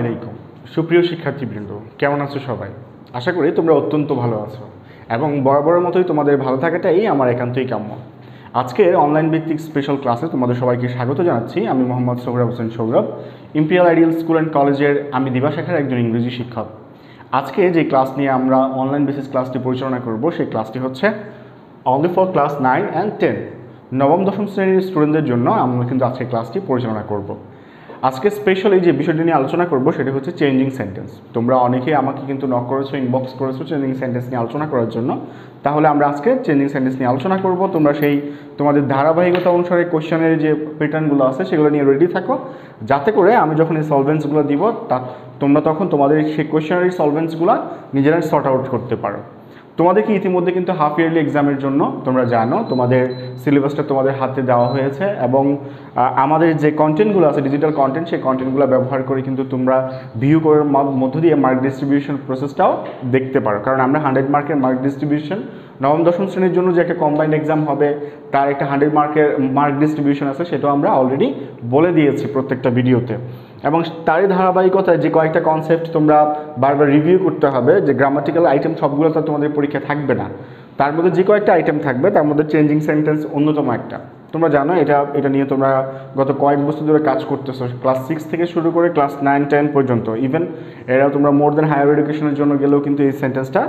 আলাইকুম সুপ্রিয় শিক্ষার্থীবৃন্দ, কেমন আছো সবাই? আশা করি তোমরা অত্যন্ত ভালো আছো এবং বরাবরের মতোই তোমাদের ভালো থাকাটাই আমার একান্তই কাম্য। আজকে অনলাইন ভিত্তিক স্পেশাল ক্লাসে তোমাদের সবাইকে স্বাগত জানাচ্ছি। আমি Mohammad Sohrab Hossain Sourav, imperial ideal school and কলেজের আমি দিবা শাখার একজন ইংরেজি শিক্ষক। আজকে যে ক্লাস নিয়ে আমরা অনলাইন বেসিস ক্লাসটি পরিচালনা করব সেই ক্লাসটি হচ্ছে অনলি ফর ক্লাস 9 অ্যান্ড 10, নবম দশম শ্রেণীর স্টুডেন্টদের জন্য আমরা কিন্তু আজকে ক্লাসটি পরিচালনা করব। আজকে স্পেশালি যে বিষয়টি নিয়ে আলোচনা করব সেটি হচ্ছে চেঞ্জিং সেন্টেন্স। তোমরা অনেকেই আমাকে কিন্তু নক করেছো, ইনবক্স করেছো চেঞ্জিং সেন্টেন্স নিয়ে আলোচনা করার জন্য। তাহলে আমরা আজকে চেঞ্জিং সেন্টেন্স নিয়ে আলোচনা করব। তোমরা সেই তোমাদের ধারাবাহিকতা অনুসারে কোশ্চেনের যে প্যাটার্নগুলো আছে সেগুলো নিয়ে রেডি থাকো, যাতে করে আমি যখন এই সলভেন্সগুলো দিব তোমরা তখন তোমাদের সেই কোশ্চেনারি সলভেন্সগুলো নিজেরাই সর্ট আউট করতে পারো। তোমাদেরকে ইতিমধ্যে কিন্তু হাফ ইয়ারলি এক্সামের জন্য তোমরা জানো তোমাদের সিলেবাসটা তোমাদের হাতে দেওয়া হয়েছে এবং আমাদের যে কন্টেন্টগুলো আছে ডিজিটাল কন্টেন্ট, সেই কন্টেন্টগুলো ব্যবহার করে কিন্তু তোমরা ভিউ করার মধ্য দিয়ে মার্ক ডিস্ট্রিবিউশন প্রসেসটাও দেখতে পারো। কারণ আমরা 100 মার্কের মার্ক ডিস্ট্রিবিউশন নবম দশম শ্রেণীর জন্য যে একটা কম্বাইন্ড এক্সাম হবে তার একটা 100 মার্কের মার্ক ডিস্ট্রিবিউশন আছে, সেটাও আমরা অলরেডি বলে দিয়েছি প্রত্যেকটা ভিডিওতে। এবং তারই ধারাবাহিকতায় যে কয়েকটা কনসেপ্ট তোমরা বারবার রিভিউ করতে হবে, যে গ্রামাটিক্যাল আইটেম সবগুলো তো তোমাদের পরীক্ষা থাকবে না, তার মধ্যে যে কয়েকটা আইটেম থাকবে তার মধ্যে চেঞ্জিং সেন্টেন্স অন্যতম একটা। তোমরা জানো এটা নিয়ে তোমরা গত কয়েক বছর ধরে কাজ করতেছো, ক্লাস 6 থেকে শুরু করে ক্লাস 9-10 পর্যন্ত। ইভেন এরাও তোমরা মোর দেন হায়ার এডুকেশনের জন্য গেলেও কিন্তু এই সেন্টেন্সটা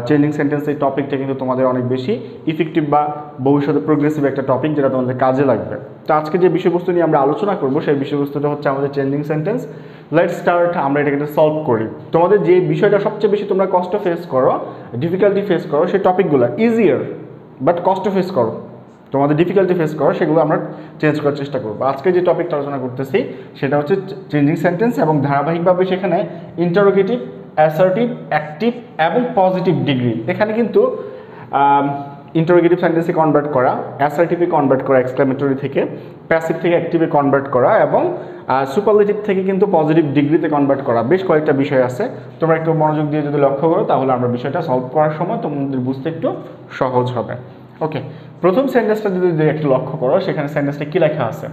চেঞ্জিং সেন্টেন্স এই টপিকটা কিন্তু তোমাদের অনেক বেশি ইফেক্টিভ বা ভবিষ্যতে প্রোগ্রেসিভ একটা টপিক যেটা তোমাদের কাজে লাগবে। তো আজকে যে বিষয়বস্তু নিয়ে আমরা আলোচনা করবো সেই বিষয়বস্তুটা হচ্ছে আমাদের চেঞ্জিং সেন্টেন্স। Let's start. আমরা এটাকে সলভ করি। তোমাদের যে বিষয়টা সবচেয়ে বেশি তোমরা কষ্ট ফেস করো, ডিফিকাল্টি ফেস করো, সেই টপিকগুলো ইজিয়ার বাট কষ্ট ফেস করো, তোমাদের ডিফিকাল্টি ফেস করো, সেগুলো আমরা চেঞ্জ করার চেষ্টা করবো। আজকে যে টপিকটা আলোচনা করতেছি সেটা হচ্ছে চেঞ্জিং সেন্টেন্স এবং ধারাবাহিকভাবে সেখানে ইন্টারোগেটিভ, অ্যাসার্টিভ, অ্যাক্টিভ এবং পজিটিভ ডিগ্রি। এখানে কিন্তু ইন্টারোগেটিভ সেন্টেন্সে কনভার্ট করা, অ্যাসার্টিভে কনভার্ট করা এক্সক্লেমেটরি থেকে, প্যাসিভ থেকে অ্যাক্টিভে কনভার্ট করা এবং সুপারলেটিভ থেকে কিন্তু পজিটিভ ডিগ্রিতে কনভার্ট করা, বেশ কয়েকটা বিষয় আছে। তোমরা একটু মনোযোগ দিয়ে যদি লক্ষ্য করো তাহলে আমরা বিষয়টা সলভ করার সময় তোমাদের বুঝতে একটু সহজ হবে। ওকে, প্রথম সেন্টেন্সটা যদি একটু লক্ষ্য করো, সেখানে সেন্টেন্সটা কী লেখা আছে?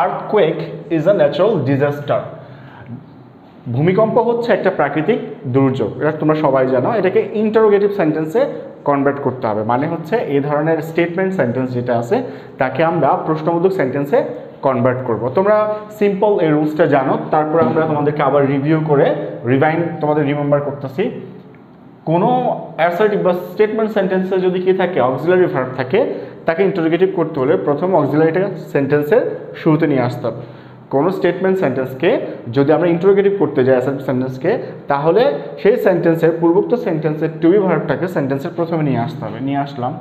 Earthquake is a natural disaster. ভূমিকম্প হচ্ছে একটা প্রাকৃতিক দুর্যোগ, এটা তোমরা সবাই জানো। এটাকে ইন্টারোগেটিভ সেন্টেন্সে কনভার্ট করতে হবে, মানে হচ্ছে এই ধরনের স্টেটমেন্ট সেন্টেন্স যেটা আছে তাকে আমরা প্রশ্নবোধক সেন্টেন্সে কনভার্ট করব। তোমরা সিম্পল এই রুলসটা জানো, তারপরে আমরা তোমাদেরকে আবার রিভিউ করে তোমাদের রিমেম্বার করতেছি। কোনো অ্যাসার্টিভ বা স্টেটমেন্ট সেন্টেন্সে যদি কি থাকে, অক্সিলারি ভার্ব থাকে, তাকে ইন্টারোগেটিভ করতে হলে প্রথম অক্সিলারিটা সেন্টেন্সের শুরুতে নিয়ে আসতে হবে। কোনো স্টেটমেন্ট সেন্টেন্সকে যদি আমরা ইন্টারোগেটিভ করতে যাই অ্যাসার্টিভ সেন্টেন্সকে, তাহলে সেই সেন্টেন্সের পূর্বোক্ত সেন্টেন্সের টু বি ভার্বটাকে সেন্টেন্সের প্রথমে নিয়ে আসতে হবে। নিয়ে আসলাম।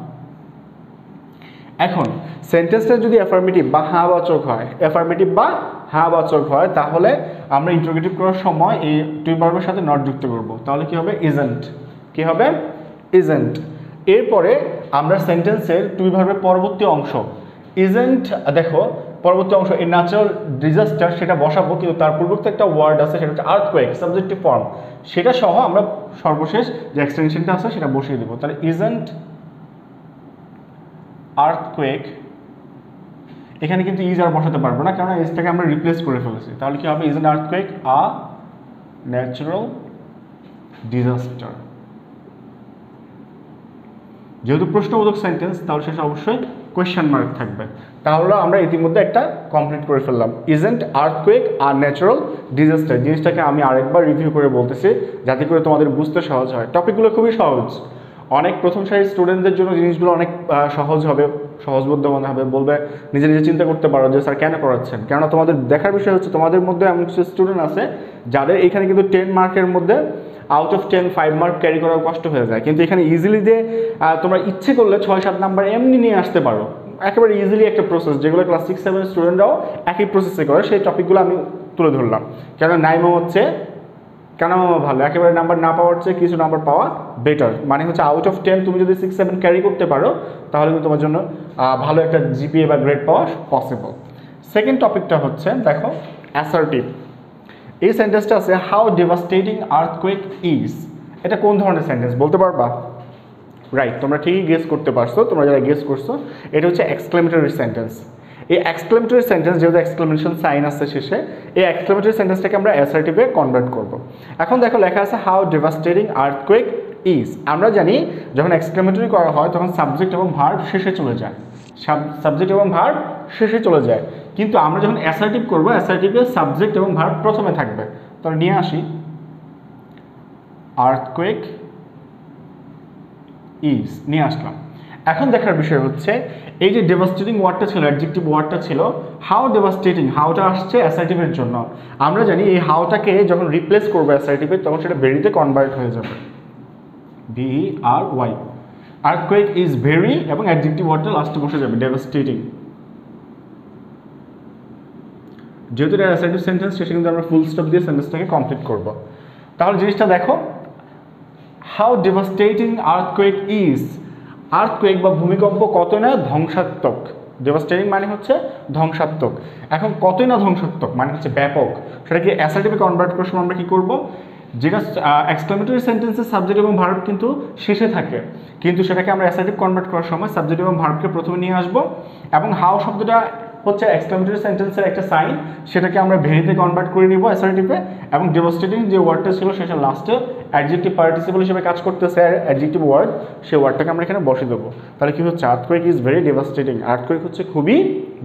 এখন সেন্টেন্সটা যদি অ্যাফার্মেটিভ বা হ্যাঁবাচক হয়, অ্যাফার্মেটিভ বা হ্যাঁবাচক হয়, তাহলে আমরা ইন্টারোগেটিভ করার সময় এই টু বি ভার্বের সাথে নট যুক্ত করব। তাহলে কি হবে? ইজেন্ট। কি হবে? ইজেন্ট। এরপরে আমরা সেন্টেন্সের টু বি ভার্বের পরবর্তী অংশ ইজেন্ট, দেখো পরবর্তী অংশ এই ন্যাচারাল ডিজাস্টার সেটা বসাবো, কিন্তু তার পূর্ববর্তী একটা ওয়ার্ড আছে সেটা হচ্ছে আর্থকুয়েক, সাবজেক্টিভ ফর্ম, সেটা সহ আমরা সর্বশেষ যে এক্সটেনশনটা আছে সেটা বসিয়ে দেবো। তাহলে ইজেন্ট আর্থকুয়েক, এখানে কিন্তু ইজ আর বসাতে পারবো না, কারণ ইজটাকে আমরা রিপ্লেস করে ফেলেছি। তাহলে কি হবে? Isn't earthquake a natural disaster. যেহেতু প্রশ্নবোধক সেন্টেন্স তাহলে শেষে অবশ্যই কোয়েশ্চেন মার্ক থাকবে। তাহলে আমরা ইতিমধ্যে একটা কমপ্লিট করে ফেললাম, ইজেন্ট আর্থকুয়েক আর ন্যাচারাল ডিজাস্টার। জিনিসটাকে আমি আরেকবার রিভিউ করে বলতেছি যাতে করে তোমাদের বুঝতে সহজ হয়। টপিকগুলো খুবই সহজ, অনেক প্রথম সারির স্টুডেন্টদের জন্য জিনিসগুলো অনেক সহজ হবে, সহজবোধ্য মনে হবে। বলবে নিজে নিজে চিন্তা করতে পারো যে স্যার কেন করাচ্ছেন। কেননা তোমাদের দেখার বিষয় হচ্ছে তোমাদের মধ্যে এমন কিছু স্টুডেন্ট আছে যাদের এখানে কিন্তু 10 মার্কের মধ্যে আউট অফ 10 5 মার্ক ক্যারি করা কষ্ট হয়ে যায়, কিন্তু এখানে ইজিলি দিয়ে তোমরা ইচ্ছে করলে 6-7 নাম্বার এমনি নিয়ে আসতে পারো। একেবারে ইজিলি একটা প্রসেস, যেগুলো ক্লাস 6-7 স্টুডেন্টরাও একই প্রসেসে করে, সেই টপিকগুলো আমি তুলে ধরলাম। কেন নাইমা হচ্ছে কেন ভালো, একেবারে নাম্বার না পাওয়ার চেয়ে কিছু নাম্বার পাওয়া বেটার। মানে হচ্ছে আউট অফ 10 তুমি যদি 6-7 ক্যারি করতে পারো তাহলে কিন্তু তোমার জন্য ভালো একটা জিপিএ বা গ্রেড পাওয়া পসিবল। সেকেন্ড টপিকটা হচ্ছে দেখো অ্যাসার্টিভ। এই সেন্টেন্সটা আছে হাউ ডেভাস্টেটিং আর্থকুয়েক ইজ। এটা কোন ধরনের সেন্টেন্স বলতে পারবা? রাইট, তোমরা ঠিকই গেস করতে পারছো। তোমরা যারা গেস করছো, এটা হচ্ছে এক্সক্লেমেটরি সেন্টেন্স। এই এক্সক্লেমেটরি সেন্টেন্স যেহেতু এক্সক্লেমেশন সাইন আছে শেষে, এই এক্সক্লেমেটরি সেন্টেন্সটাকে আমরা অ্যাসার্টিভে কনভার্ট করব। এখন দেখো লেখা আছে হাউ ডেভাস্টেটিং আর্থকুয়েক ইজ। আমরা জানি যখন এক্সক্লেমেটরি করা হয় তখন সাবজেক্ট এবং ভার্ব শেষে চলে যায়, সাবজেক্ট এবং ভার্ব শেষে চলে যায়, কিন্তু আমরা যখন অ্যাসার্টিভ করবো অ্যাসার্টিভে সাবজেক্ট এবং ভার্ব প্রথমে থাকবে। তাহলে নিয়ে আসি আর্থকুয়েক ইজ নিয়ে আসলাম। এখন দেখার বিষয় হচ্ছে এই যে ডেভাস্টেটিং ওয়ার্ডটা ছিল, অ্যাডজেক্টিভ ওয়ার্ডটা ছিল, হাউ ডেভাস্টেটিং, হাউটা আসছে অ্যাসার্টিভের জন্য। আমরা জানি এই হাউটাকে যখন রিপ্লেস করবো অ্যাসার্টিভে তখন সেটা ভেরিতে কনভার্ট হয়ে যাবে, VERY। আর্থকুয়েক ইজ ভেরি এবং অ্যাডজেক্টিভ ওয়ার্ডটা লাস্টে বসে যাবে ডেভাস্টেটিং। যেহেতু এটা অ্যাসার্টিভ সেন্টেন্স শেষে কিন্তু আমরা ফুল স্টপ দিয়ে সেন্টেন্সটাকে কমপ্লিট করব। তাহলে জিনিসটা দেখো, how devastating earthquake is. Earthquake বা ভূমিকম্প কতই না ধ্বংসাত্মক। ডেভাস্টেটিং মানে হচ্ছে ধ্বংসাত্মক। এখন কতই না ধ্বংসাত্মক মানে হচ্ছে ব্যাপক। সেটাকে অ্যাসার্টিভে কনভার্ট করার সময় আমরা কী করব, যেটা এক্সক্লেমেটরি সেন্টেন্সের সাবজেক্ট এবং ভার্ব কিন্তু শেষে থাকে, কিন্তু সেটাকে আমরা অ্যাসার্টিভ কনভার্ট করার সময় সাবজেক্ট এবং ভার্বকে প্রথমে নিয়ে আসবো, এবং হাউ শব্দটা হচ্ছে এক্সক্লেমেটরি সেন্টেন্সের একটা সাইন, সেটাকে আমরা ভেরিতে কনভার্ট করে নিব অ্যাসার্টিভে, এবং ডেভাস্টেটিং যে ওয়ার্ডটা ছিল সেটা লাস্টে অ্যাডজেক্টিভ পার্টিসিপল হিসেবে কাজ করতেছে, অ্যাডজেক্টিভ ওয়ার্ড, সেই ওয়ার্ডটাকে আমরা এখানে বসে দেবো। তাহলে কী হচ্ছে, earthquake is very devastating. Earthquake হচ্ছে খুবই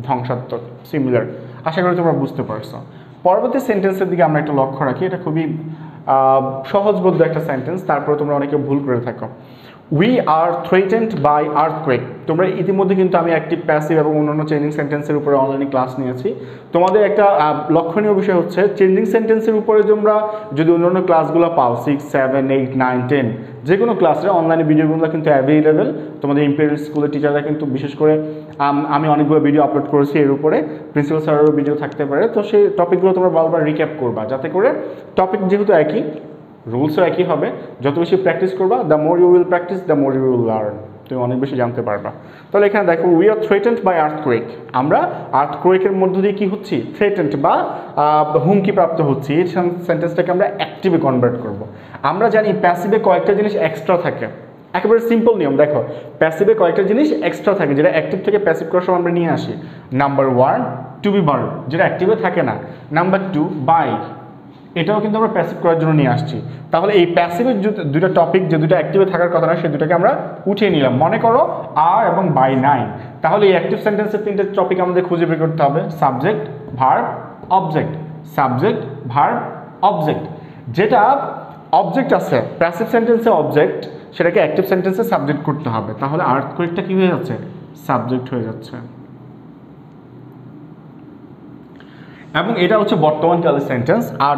ধ্বংসাত্মক। সিমিলার, আশা করি তোমরা বুঝতে পারছো। পরবর্তী সেন্টেন্সের দিকে আমরা একটু লক্ষ্য রাখি, এটা খুবই সহজবোধ্য একটা সেন্টেন্স, তারপরে তোমরা অনেকে ভুল করে থাকো। We are threatened by earthquake. তোমরা ইতিমধ্যে কিন্তু আমি অ্যাক্টিভ, প্যাসিভ এবং অন্যান্য চেঞ্জিং সেন্টেন্সের উপরে অনলাইনে ক্লাস নিয়েছি। তোমাদের একটা লক্ষণীয় বিষয় হচ্ছে চেঞ্জিং সেন্টেন্সের উপরে তোমরা যদি অন্যান্য ক্লাসগুলো পাও 6, 7, 8, 9, 10 যে কোনো ক্লাসে অনলাইনে ভিডিওগুলো কিন্তু অ্যাভেলেবেল। তোমাদের ইম্পেরিয়াল স্কুলের টিচাররা কিন্তু বিশেষ করে আমি অনেকগুলো ভিডিও আপলোড করেছি এর উপরে, প্রিন্সিপাল স্যারেরও ভিডিও থাকতে পারে। তো সেই টপিকগুলো তোমরা বারবার রিক্যাপ করবা, যাতে করে টপিক যেহেতু একই, রুলসও একই হবে, যত বেশি প্র্যাকটিস করবা, the more you will practice the more you will learn, তুমি অনেক বেশি জানতে পারবা। তাহলে এখানে দেখো, we are threatened by earthquake. আমরা আর্থকুয়েকের মধ্য দিয়ে কী হচ্ছি, থ্রেটেন্ড বা হুমকি প্রাপ্ত হচ্ছি। এই সেন্টেন্সটাকে আমরা অ্যাক্টিভে কনভার্ট করব। আমরা জানি প্যাসিভে কয়েকটা জিনিস এক্সট্রা থাকে, একেবারে সিম্পল নিয়ম। দেখো, প্যাসিভে কয়েকটা জিনিস এক্সট্রা থাকে যেটা অ্যাক্টিভ থেকে প্যাসিভ করার সময় আমরা নিয়ে আসি। নাম্বার 1 টু বি ভার্ব, যেটা অ্যাক্টিভে থাকে না। নাম্বার 2 বাই, এটাও কিন্তু আমরা প্যাসিভ করার জন্য নিয়ে আসছি। তাহলে এই প্যাসিভের দুটো টপিক যে দুটো অ্যাক্টিভে থাকার কথা না, সেই দুটোকে আমরা উঠিয়ে নিলাম। মনে করো আর এবং বাই নাই, তাহলে এই অ্যাক্টিভ সেন্টেন্সের তিনটে টপিক আমাদের খুঁজে বের করতে হবে, subject, verb, object. Subject, verb, object. যেটা অবজেক্ট আছে প্যাসিভ সেন্টেন্সে অবজেক্ট, সেটাকে অ্যাক্টিভ সেন্টেন্সে সাবজেক্ট করতে হবে। তাহলে আর্থকুয়েকটা কী হয়ে যাচ্ছে, সাবজেক্ট হয়ে যাচ্ছে। এবং এটা হচ্ছে বর্তমান কালের সেন্টেন্স। আর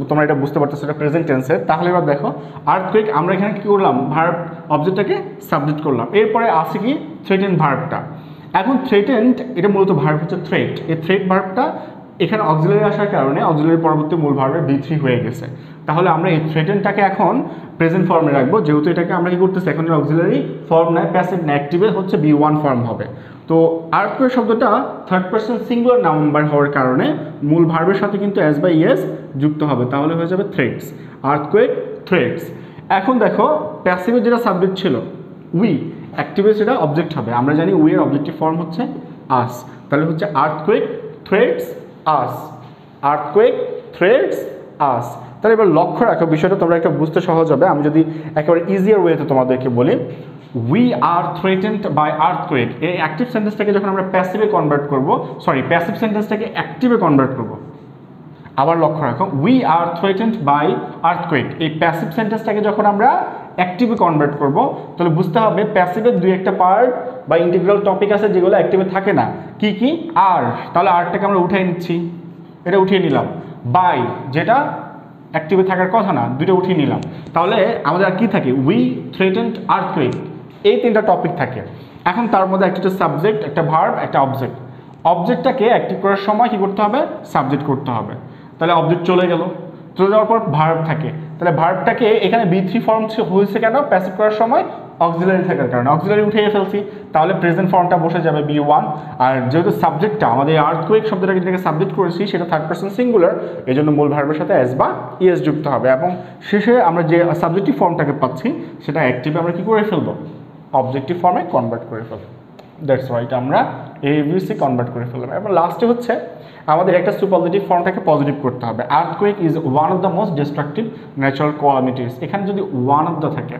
তোমরা এটা বুঝতে পারতেছো এটা প্রেজেন্ট টেন্সের। তাহলে এবার দেখো, আর্থকুয়েক আমরা এখানে কী করলাম, ভার্ব অবজেক্টটাকে সাবজেক্ট করলাম। এরপরে আসে কি, থ্রেটেন্ড ভার্বটা। এখন থ্রেটেন্ড এটা মূলত ভার্ব হচ্ছে থ্রেট। এই থ্রেট ভার্বটা এখানে অক্সিলারি আসার কারণে অক্সিলারি পরবর্তী মূল ভার্বের V3 হয়ে গেছে। তাহলে আমরা এই থ্রেটেন্ডটাকে এখন প্রেজেন্ট ফর্মে রাখবো, যেহেতু এটাকে আমরা কী করতেছি, এখন অক্সিলারি ফর্ম নয়, প্যাসিভ না, অ্যাক্টিভে হচ্ছে B1 ফর্ম হবে। তো আর্থকুয়েক শব্দটা থার্ড পারসন সিঙ্গুলার নাম্বার হওয়ার কারণে মূল ভার্বের সাথে কিন্তু এস বাই ইএস যুক্ত হবে, তাহলে হয়ে যাবে থ্রেটস। Earthquake, threats. এখন দেখো, প্যাসিভের যেটা সাবজেক্ট ছিল উই, অ্যাক্টিভে সেটা অবজেক্ট হবে। আমরা জানি উই এর অবজেক্টিভ ফর্ম হচ্ছে আস, তাহলে হচ্ছে আর্থকুয়েক, থ্রেটস, আস। আর্থকুয়েক, থ্রেটস, আস। তাহলে এবার লক্ষ্য রাখো, বিষয়টা তোমরা একটা বুঝতে সহজ হবে। আমি যদি একেবারে ইজিয়ার ওয়েতে তোমাদেরকে বলি, we are threatened by earthquake, এই অ্যাক্টিভ সেন্টেন্সটাকে যখন আমরা প্যাসিভে কনভার্ট করবো, প্যাসিভ সেন্টেন্সটাকে অ্যাক্টিভে কনভার্ট করবো। আবার লক্ষ্য রাখো, we are threatened by earthquake, এই প্যাসিভ সেন্টেন্সটাকে যখন আমরা অ্যাক্টিভে কনভার্ট করব, তাহলে বুঝতে হবে প্যাসিভের দুই একটা পার্ট বা ইন্টিগ্রাল টপিক আছে যেগুলো অ্যাক্টিভে থাকে না। কি কি, আর, তাহলে আরটাকে আমরা উঠিয়ে নিচ্ছি, এটা উঠিয়ে নিলাম। বাই, যেটা অ্যাক্টিভে থাকার কথা না, দুটো উঠিয়ে নিলাম। তাহলে আমাদের আর কি থাকে, উই থ্রেটেন্ড আর্থকুয়েক, এই তিনটা টপিক থাকে। এখন তার মধ্যে একটা সাবজেক্ট, একটা ভার্ব, একটা অবজেক্ট। অবজেক্টটাকে অ্যাক্টিভ করার সময় কী করতে হবে, সাবজেক্ট করতে হবে। তাহলে অবজেক্ট চলে গেল, চলে যাওয়ার পর ভার্ব থাকে। তাহলে ভার্বটাকে এখানে B3 ফর্ম হয়েছে কেন, প্যাসিভ করার সময় অক্সিলারি থাকার কারণে, অক্সিলারি উঠিয়ে ফেলছি, তাহলে প্রেজেন্ট ফর্মটা বসে যাবে B1। আর যেহেতু সাবজেক্টটা আমাদের আর্থকুয়েক শব্দটাকে যেটাকে সাবজেক্ট করেছি সেটা থার্ড পারসন সিঙ্গুলার, এই জন্য মূল ভার্বের সাথে এস বা ইএস যুক্ত হবে, এবং শেষে আমরা যে সাবজেক্টিভ ফর্মটাকে পাচ্ছি সেটা অ্যাক্টিভে আমরা কী করে ফেলবো, অবজেক্টিভ ফর্মে কনভার্ট করে ফেলবো। দ্যাটস রাইট, আমরা এবিসি কনভার্ট করে ফেললাম। এবং লাস্টে হচ্ছে আমাদের একটা সুপারলেটিভ ফর্মটাকে পজিটিভ করতে হবে। Earthquake is one of the most destructive natural calamities. এখানে যদি ওয়ান অফ দ্য থাকে,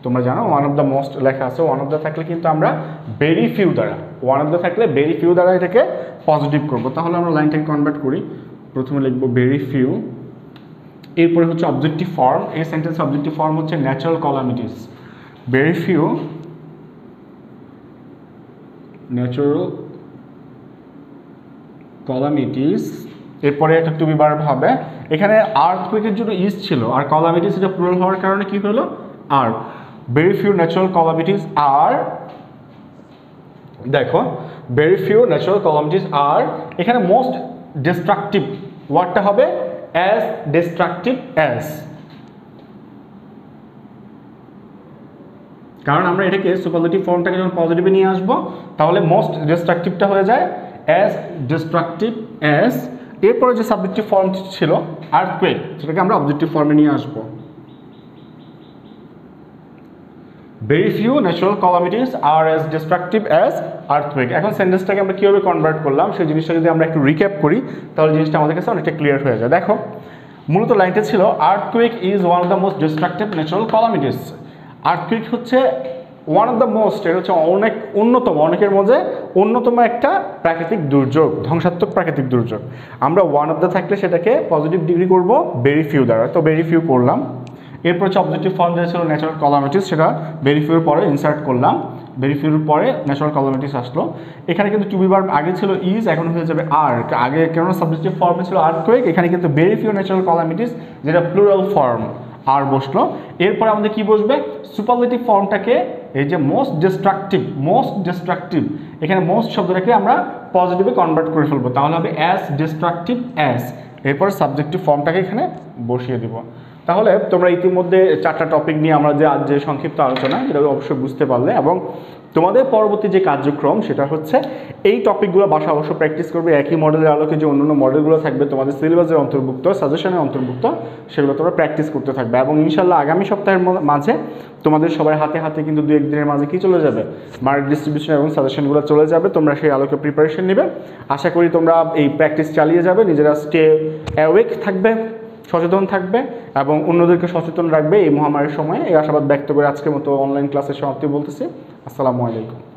তোমরা জানো ওয়ান অফ দ্য মোস্ট লেখা আছে, ওয়ান অফ দ্য থাকলে কিন্তু আমরা ভেরি ফিউ দ্বারা, ওয়ান অফ দ্য থাকলে ভেরি ফিউ দ্বারা এটাকে পজিটিভ করবো। তাহলে আমরা লাইনটাকে কনভার্ট করি, প্রথমে লিখবো ভেরি ফিউ, এরপরে হচ্ছে অবজেক্টিভ ফর্ম, এই সেন্টেন্স অবজেক্টিভ ফর্ম হচ্ছে natural calamities, very few natural calamities, এরপরে একটা টু বি ভার্ব হবে। এখানে আর্থকুয়েকের জন্য ইজ ছিল, আর ক্যালামিটিস এটা প্লুরাল হওয়ার কারণে কি হলো আর। ভেরি ফিউ ন্যাচারাল ক্যালামিটিস আর, দেখো ভেরি ফিউ ন্যাচারাল ক্যালামিটিস আর, এখানে মোস্ট ডিস্ট্রাকটিভ ওয়ার্ডটা হবে অ্যাজ ডিস্ট্রাকটিভ অ্যাজ, কারণ আমরা এটাকে সুপারলেটিভ ফর্মটাকে যখন পজিটিভে নিয়ে আসবো তাহলে মোস্ট ডিস্ট্রাকটিভটা হয়ে যায় অ্যাজ ডিস্ট্রাকটিভ অ্যাজ। এরপরে যে সাবজেক্টিভ ফর্ম ছিল আর্থকুয়েক, সেটাকে আমরা অবজেক্টিভ ফর্মে নিয়ে আসবো। ভেরি ফিউ ন্যাচারাল ক্যালামিটিস আর অ্যাজ ডিস্ট্রাকটিভ অ্যাজ আর্থকুয়েক। এখন সেন্টেন্সটাকে আমরা কীভাবে কনভার্ট করলাম সেই জিনিসটা যদি আমরা একটু রিক্যাপ করি তাহলে জিনিসটা আমাদের কাছে অনেকটা ক্লিয়ার হয়ে যায়। দেখো মূলত লাইনটা ছিল earthquake is one of the most destructive natural calamities. Earthquake হচ্ছে ওয়ান অফ দ্য মোস্ট, এটা হচ্ছে অনেক অন্যতম, অনেকের মধ্যে অন্যতম একটা প্রাকৃতিক দুর্যোগ, ধ্বংসাত্মক প্রাকৃতিক দুর্যোগ। আমরা ওয়ান অফ দ্য থাকলে সেটাকে পজিটিভ ডিগ্রি করবো ভেরি ফিউ দ্বারা, তো ভেরি ফিউ করলাম। এরপর হচ্ছে অবজেক্টিভ ফর্ম যেটা ছিল ন্যাচারাল ক্যালামিটিস, সেটা ভেরি ফিউর পরে ইনসার্ট করলাম, ভেরি ফিউর পরে ন্যাচারাল ক্যালামিটিস আসলো। এখানে কিন্তু টু বি ভার্ব আগে ছিল ইজ, এখন হয়ে যাবে আর, আগে কেন সাবজেক্টিভ ফর্মে ছিল আর্থকুয়েক, এখানে কিন্তু ভেরি ফিউ ন্যাচারাল ক্যালামিটিস যেটা প্লুরাল ফর্ম আর বসলো। এরপর আমাদের কি বসবে, সুপারলেটিভ ফর্মটাকে এই যে মোস্ট ডিস্ট্রাকটিভ, এখানে মোস্ট শব্দটাকে আমরা পজিটিভে কনভার্ট করে ফেলবো, তাহলে হবে অ্যাজ ডিস্ট্রাকটিভ অ্যাজ। এরপর সাবজেক্টিভ ফর্মটাকে এখানে বসিয়ে দিব। তাহলে তোমরা ইতিমধ্যে 4টা টপিক নিয়ে আমরা যে সংক্ষিপ্ত আলোচনা, যেটা অবশ্যই বুঝতে পারলে, এবং তোমাদের পরবর্তী যে কার্যক্রম সেটা হচ্ছে এই টপিকগুলো বাসায় অবশ্যই প্র্যাকটিস করবে। একই মডেলের আলোকে যে অন্যান্য মডেলগুলো থাকবে তোমাদের সিলেবাসের অন্তর্ভুক্ত, সাজেশনের অন্তর্ভুক্ত, সেগুলো তোমরা প্র্যাকটিস করতে থাকবে। এবং ইনশাল্লাহ আগামী সপ্তাহের মাঝে তোমাদের সবার হাতে হাতে কিন্তু 2-1 দিনের মাঝে কি চলে যাবে, মার্ক ডিস্ট্রিবিউশন এবং সাজেশনগুলো চলে যাবে। তোমরা সেই আলোকে প্রিপারেশন নেবে। আশা করি তোমরা এই প্র্যাকটিস চালিয়ে যাবে, নিজেরা স্টে অ্যাওয়েক থাকবে, সচেতন থাকবে এবং অন্যদেরকে সচেতন রাখবে এই মহামারীর সময়ে। এই আশাবাদ ব্যক্ত করে আজকের মতো অনলাইন ক্লাসের সমাপ্তি বলতেছি। আসসালামু আলাইকুম।